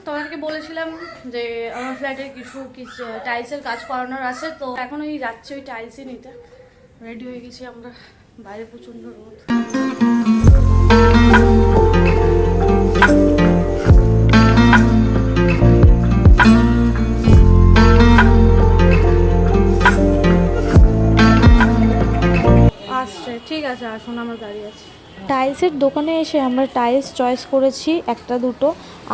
তোমাদেরকে বলেছিলাম যে আমার ফ্ল্যাটে কিছু টাইলসের কাজ করানোর আছে, তো এখন ওই যাচ্ছে ওই টাইলসই নিতে। রেডি হয়ে গেছি আমরা, বাইরে প্রচণ্ড রোদ। আসছে, ঠিক আছে, আসুন, আমার গাড়ি আছে। টাইলসের দোকানে এসে আমরা টাইলস চয়েস করেছি একটা দুটো,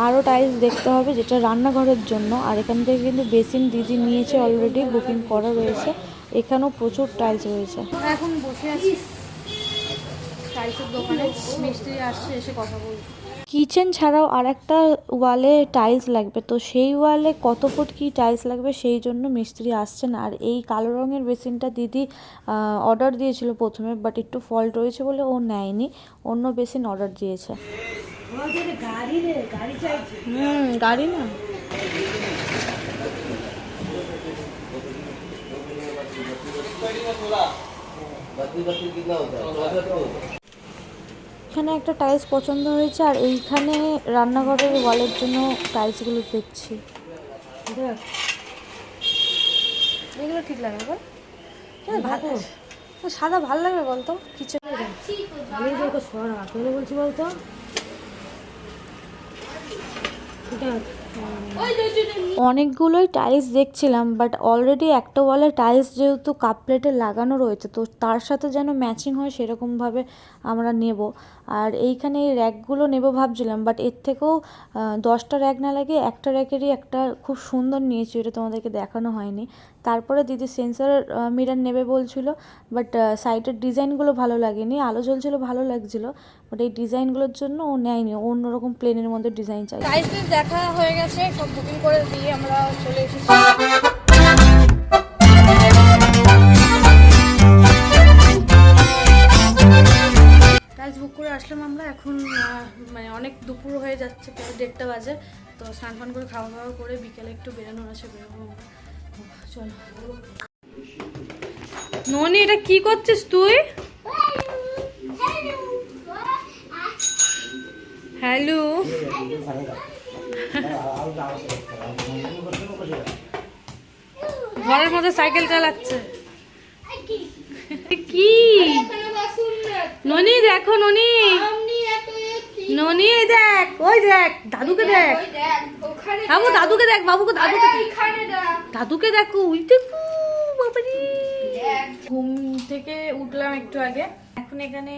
আরও টাইলস দেখতে হবে যেটা রান্নাঘরের জন্য। আর এখান থেকে কিন্তু বেসিন দিদি নিয়েছে, অলরেডি বুকিং করা রয়েছে। এখানেও প্রচুর টাইলস রয়েছে। এখন বসে আছি টাইলসের দোকানে, মিস্ত্রি আসছে, এসে কথা বলবো। কিচেন ছাড়াও আর একটা ওয়ালে টাইলস লাগবে, তো সেই ওয়ালে কত ফুট কি টাইলস লাগবে সেই জন্য মিস্ত্রি আসছেন। আর এই কালো রঙের বেসিনটা দিদি অর্ডার দিয়েছিল প্রথমে, বাট একটু ফল্ট রয়েছে বলে ও নেয়নি, অন্য বেসিন অর্ডার দিয়েছে। গাড়ি না, এখানে একটা টাইলস পছন্দ হয়েছে, আর এইখানে রান্নাঘরের ওয়ালের জন্য টাইলসগুলো দেখছি। এগুলো ঠিক লাগবে বল, সাদা ভালো লাগবে বলতো কিচেনে। বলছি বলতো অনেকগুলোই টাইলস দেখছিলাম, বাট অলরেডি একটা ওয়ালে টাইলস যেহেতু কাপ প্লেটে লাগানো রয়েছে, তো তার সাথে যেন ম্যাচিং হয় সেরকমভাবে আমরা নেব। আর এইখানে এই র্যাকগুলো নেব ভাবছিলাম, বাট এর থেকেও 10টা র্যাক না লাগে একটা র্যাকেরই একটা খুব সুন্দর নিয়েছি, এটা তোমাদেরকে দেখানো হয়নি। তারপরে দিদি সেন্সর মিরর নেবে বলছিল, বাট সাইডের ডিজাইনগুলো ভালো লাগেনি, আলো জ্বলছিল ভালো লাগছিল, বাট এই ডিজাইনগুলোর জন্য ও নেয়নি, অন্যরকম প্লেনের মধ্যে ডিজাইন চাই। টাইলস দেখা হয়ে গেছে, সব বুকিং করে দিয়ে আমরা চলে এসেছি। টাইলস বুক করে আসলাম আমরা। এখন মানে অনেক দুপুর হয়ে যাচ্ছে, প্রায় 1:30 বাজে। তো স্নান ফান করে খাওয়া দাওয়া করে বিকেলে একটু বেরোনোর আছে, বেরোবো। চলো। ননি, এটা কি করছিস তুই? হ্যালো, ঘরের মধ্যে সাইকেল চালাচ্ছে কি? ননি দেখো, ননি, ননি, এই দেখ, ওই দেখ, দাদুকে দেখ, বাবু দাদুকে দেখ, বাবুকে, দাদুকে, দাদুকে দেখো, ওই দেখো বাবারি। ঘুম থেকে উঠলাম একটু আগে, এখন এখানে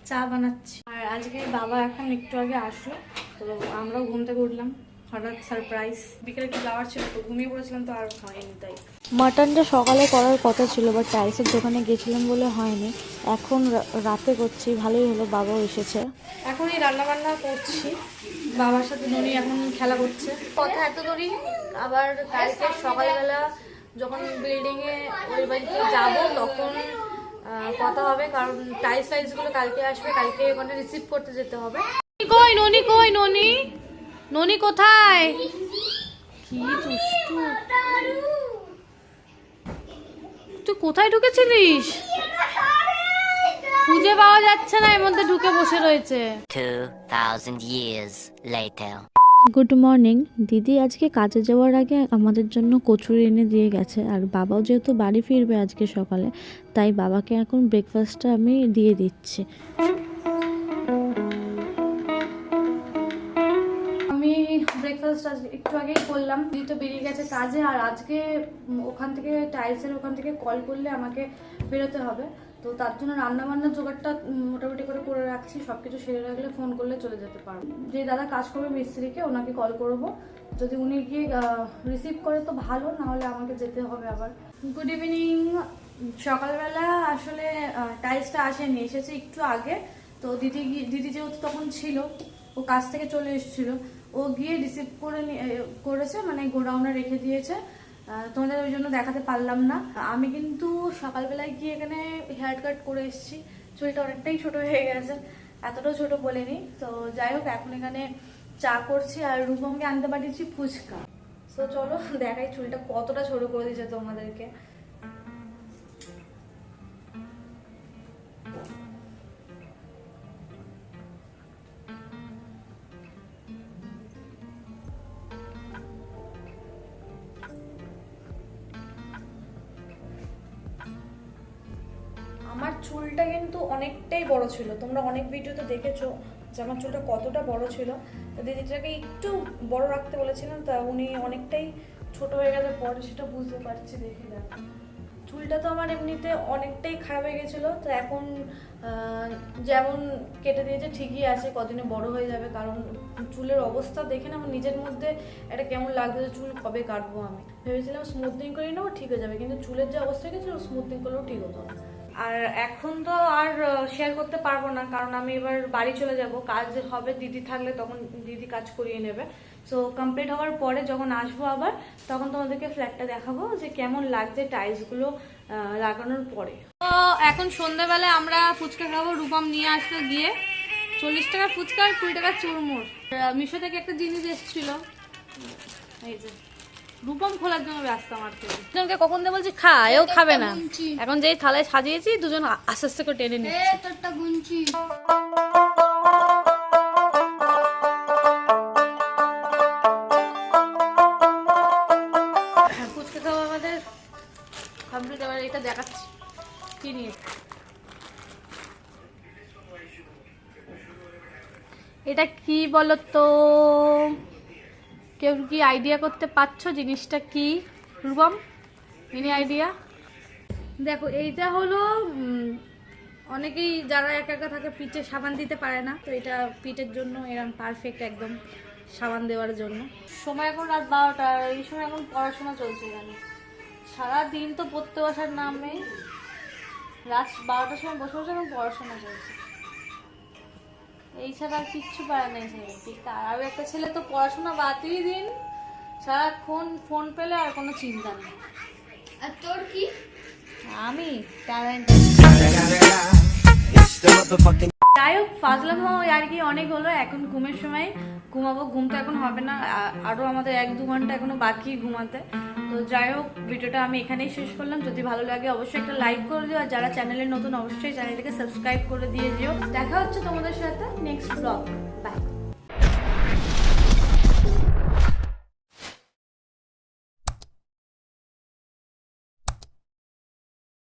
চা বানাচ্ছি। আর আজকে বাবা এখন একটু আগে আসলো, তো আমরাও ঘুম থেকে উঠলাম, হঠাৎ সারপ্রাইজ। বিকেলে একটু যাওয়ার ছিল, তো ঘুমিয়ে পড়েছিলাম, তো আর হয়নি। তাই মাটনটা সকালে করার কথা ছিল, বাট টাইলসের দোকানে গেছিলাম বলে হয়নি, এখন রাতে করছি। ভালোই হলো, বাবাও এসেছে। এখন এই রান্না বান্না করছি, বাবার সাথে ননি এখন খেলা করছে। কথা এত দূরই, আবার কালকে সকালবেলা যখন বিল্ডিংয়ে ওই বাড়িতে যাবো তখন কথা হবে, কারণ টাইলসগুলো কালকে আসবে, কালকে ওখানে রিসিভ করতে যেতে হবে। কই ননি, কই ননি, ননি কোথায়? কি দুষ্টু, তুই কোথায় ঢুকেছিলিস? খুঁজে পাওয়া যাচ্ছে না, এর মধ্যে ঢুকে বসে রয়েছে। 2000 years later. Good morning. দিদি আজকে কাজে যাওয়ার আগে আমাদের জন্য কচুরি এনে দিয়ে গেছে, আর বাবাও যেহেতু বাড়ি ফিরবে আজকে সকালে, তাই বাবাকে এখন ব্রেকফাস্টটা আমি দিয়ে দিচ্ছি। আমি ব্রেকফাস্ট একটু আগেই করলাম, দিদি তো বেরিয়ে গেছে কাজে। আর আজকে ওখান থেকে টাইলসের ওখান থেকে কল করলে আমাকে বেরোতে হবে, তো তার জন্য রান্নাবান্নার জোগাড়টা মোটামুটি করে রাখছি। সব কিছু সেরে রাখলে ফোন করলে চলে যেতে পারবো। যে দাদা কাজ করবে মিস্ত্রিকে, ওনাকে কল করব, যদি উনি গিয়ে রিসিভ করে তো ভালো, না হলে আমাকে যেতে হবে আবার। Good evening. সকালবেলা আসলে টাইলসটা আসেনি, এসেছে একটু আগে। তো দিদি যেহেতু তখন ছিল, ও কাজ থেকে চলে এসেছিল, ও গিয়ে রিসিভ করেছে, মানে গোডাউনে রেখে দিয়েছে। তোমাদের ওই জন্য দেখাতে পারলাম না। আমি কিন্তু সকালবেলায় গিয়ে এখানে হেয়ার কাট করে এসেছি, চুলটা অনেকটাই ছোট হয়ে গেছে, এতটাও ছোট বলিনি। তো যাই হোক, এখন এখানে চা করছি, আর রূপমকে আনতে পাঠিয়েছি ফুচকা। তো চলো দেখাই চুলটা কতটা ছোট করে দিয়েছে তোমাদেরকে। চুলটা কিন্তু অনেকটাই বড় ছিল, তোমরা অনেক ভিডিওতে দেখেছো যে আমার চুলটা কতটা বড় ছিল। তো দিদিটাকে একটু বড় রাখতে বলেছিলাম, তা উনি অনেকটাই ছোট হয়ে গেছে পরে সেটা বুঝতে পারছি। দেখে দেখো চুলটা তো আমার এমনিতে অনেকটাই খারাপ হয়ে গেছিলো, তো এখন যেমন কেটে দিয়েছে ঠিকই আছে, কদিনে বড় হয়ে যাবে। কারণ চুলের অবস্থা দেখে না আমার নিজের মধ্যে এটা কেমন লাগছে, চুল কবে কাটবো। আমি ভেবেছিলাম স্মুথনিং করে নেবো ঠিক হয়ে যাবে, কিন্তু চুলের যে অবস্থা হয়ে গেছিলো স্মুথনিং করলেও ঠিক হতো না। আর এখন তো আর শেয়ার করতে পারবো না, কারণ আমি এবার বাড়ি চলে যাব, কাজ হবে, দিদি থাকলে তখন দিদি কাজ করিয়ে নেবে। সো কমপ্লিট হওয়ার পরে যখন আসবো আবার, তখন তোমাদেরকে ফ্ল্যাটটা দেখাবো যে কেমন লাগছে টাইলসগুলো লাগানোর পরে। তো এখন সন্ধ্যাবেলায় আমরা ফুচকা খাবো, রূপম নিয়ে আসতে গিয়ে 40 টাকা ফুচকা আর 20 টাকা চুরমুর। মিশো থেকে একটা জিনিস এসেছিল, এই যে রূপম খোলার জন্য ব্যস্ত আমার থেকে। দুজনকে কখন দিয়ে বলছি খা, এও খাবে না। এখন যেই থালায় সাজিয়েছি দুজন আস্তে আস্তে করে টেনে নিচ্ছে। ফুচকা খাওয়া আমাদের কমপ্লিট। এবার এটা দেখাচ্ছি কি নিয়ে। এটা কি বলো তো, কেউ কি আইডিয়া করতে পারছো জিনিসটা কি? Rupam any idea? দেখো এইটা হলো অনেকেই যারা একা একা থাকে পিঠে সাবান দিতে পারে না, তো এটা পিঠের জন্য এরকম পারফেক্ট একদম সাবান দেওয়ার জন্য। সময় এখন রাত 12টা, এই সময় এখন পড়াশোনা চলছে এখানে। সারাদিন তো পড়তে বসার নামে রাত 12টার সময় বসে বসে এখন পড়াশোনা চলছে। এই ছাড়া আর কিচ্ছু পারে না। আর একটা ছেলে তো পড়াশোনা বাদই দিন, সারাক্ষণ ফোন পেলে আর কোনো চিন্তা নেই। আর তোর কি? আমি ট্যালেন্ট। যাই হোক ফাজলামো আর কি অনেক হলো, এখন ঘুমের সময় ঘুমাবো। ঘুম তো এখন হবে না, আরও আমাদের 1-2 ঘন্টা এখনো বাকি ঘুমাতে। তো যাই হোক ভিডিওটা আমি এখানেই শেষ করলাম। যদি ভালো লাগে অবশ্যই একটা লাইক করে দিও, আর যারা চ্যানেলে নতুন অবশ্যই চ্যানেলটাকে সাবস্ক্রাইব করে দিয়ে দিও। দেখা হচ্ছে তোমাদের সাথে নেক্সট ব্লগ। বাই।